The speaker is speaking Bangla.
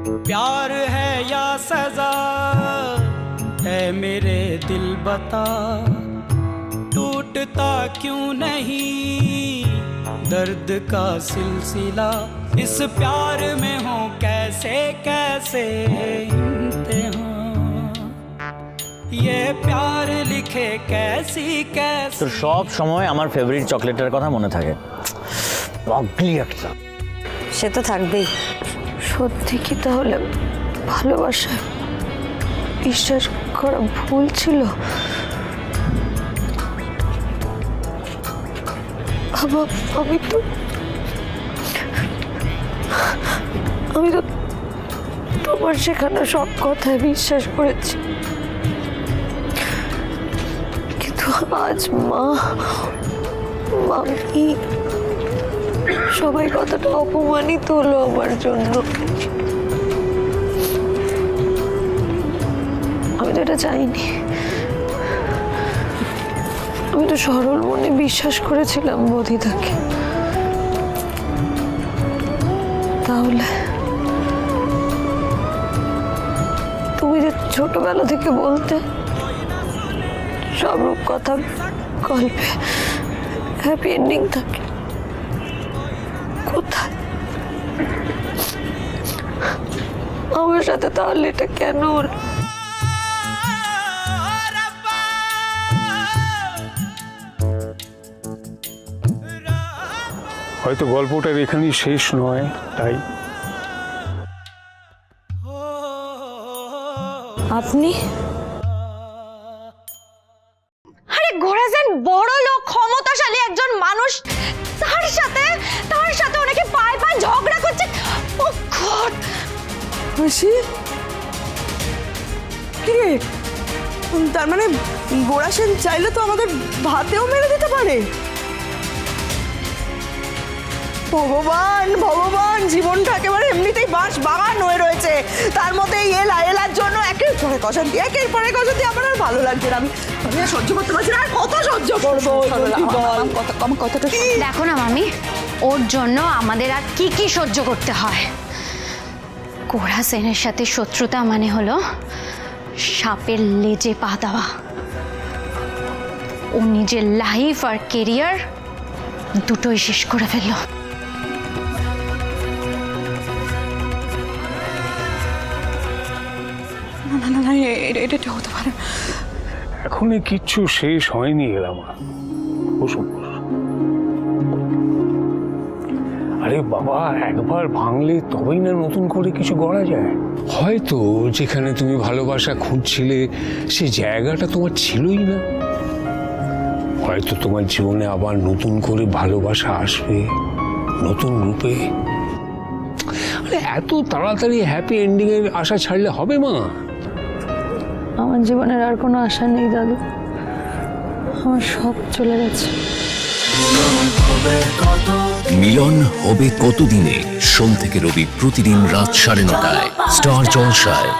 प्यार है या सजा है मेरे दिल बता, टूटता क्यों नहीं दर्द का सिलसिला, इस प्यार में हो कैसे कैसे इम्तिहान, ये प्यार लिखे कैसी कैसी। তো সব সময় আমার ফেভারিট চকলেটের কথা মনে থাকে, পাগলি একটা। সে তো থাকবেই। সত্যি কি তাহলে ভালোবাসা বিশ্বাস করা ভুল ছিল? বাবা, আমি তো তোমার শেখানো সব কথায় বিশ্বাস করেছি, কিন্তু আজ মামি সবাই কতটা অপমানিত হলো আমার জন্য। আমি তো এটা চাইনি। আমি তো সরল মনে বিশ্বাস করেছিলাম বোধিতাকে। তাহলে তুমি যে ছোটবেলা থেকে বলতে সব রূপকথা গল্পে হ্যাপি এন্ডিং থাকে, কোথায় আমার সাথে তাহলে এটা কেন হলো? হয়তো গল্পটার এখানেই শেষ নয়, তাই আপনি আরে ঘোড়াজেন বড় লোক ক্ষমতাশালী একজন মানুষ, তার সাথে ওনাকে পায়ে পায়ে ঝগড়া করছে। ও গড! খুশি কি রে? তার মানে গোড়া সেন চাইলে তো আমাদের ভাতেও মেরে দিতে পারে। ভগবান ভগবান, জীবনটা একেবারে এমনিতেই বাঁশ বাগান হয়ে রয়েছে, তার মধ্যে এই এলার জন্য একের পরে কষান দিয়ে আমার আর ভালো লাগছে না। আমি আর সহ্য করতে পারছি না, আর কত সহ্য করবো? কতটা দেখো না মামি, ওর জন্য আমাদের আর কি কি সহ্য করতে হয়। গোড়া সেনের সাথে শত্রুতা মানে হলো সাপের লেজে পা দেওয়া। ও নিজের লাইফ আর কেরিয়ার দুটোই শেষ করে ফেললো। না, এটা হতে পারে। এখনই কিচ্ছু শেষ হয়নি এলাম। বসুন। আরে বাবা, একবার ভাঙলে তবেই না নতুন করে কিছু গড়া যায়। হয়তো যেখানে তুমি ভালোবাসা খুঁজছিলে সে জায়গাটা তোমার ছিলই না। হয়তো তোমার জীবনে আবার নতুন করে ভালোবাসা আসবে নতুন রূপে। আরে এত তাড়াতাড়ি হ্যাপি এন্ডিং এর আশা ছাড়লে হবে মা? আমার জীবনের আর কোনো আশা নেই দাদু, আমার সব চলে গেছে। মিলন হবে কতদিনে? সোম থেকে রবি প্রতিদিন রাত 9:30টায় স্টার জলসায়।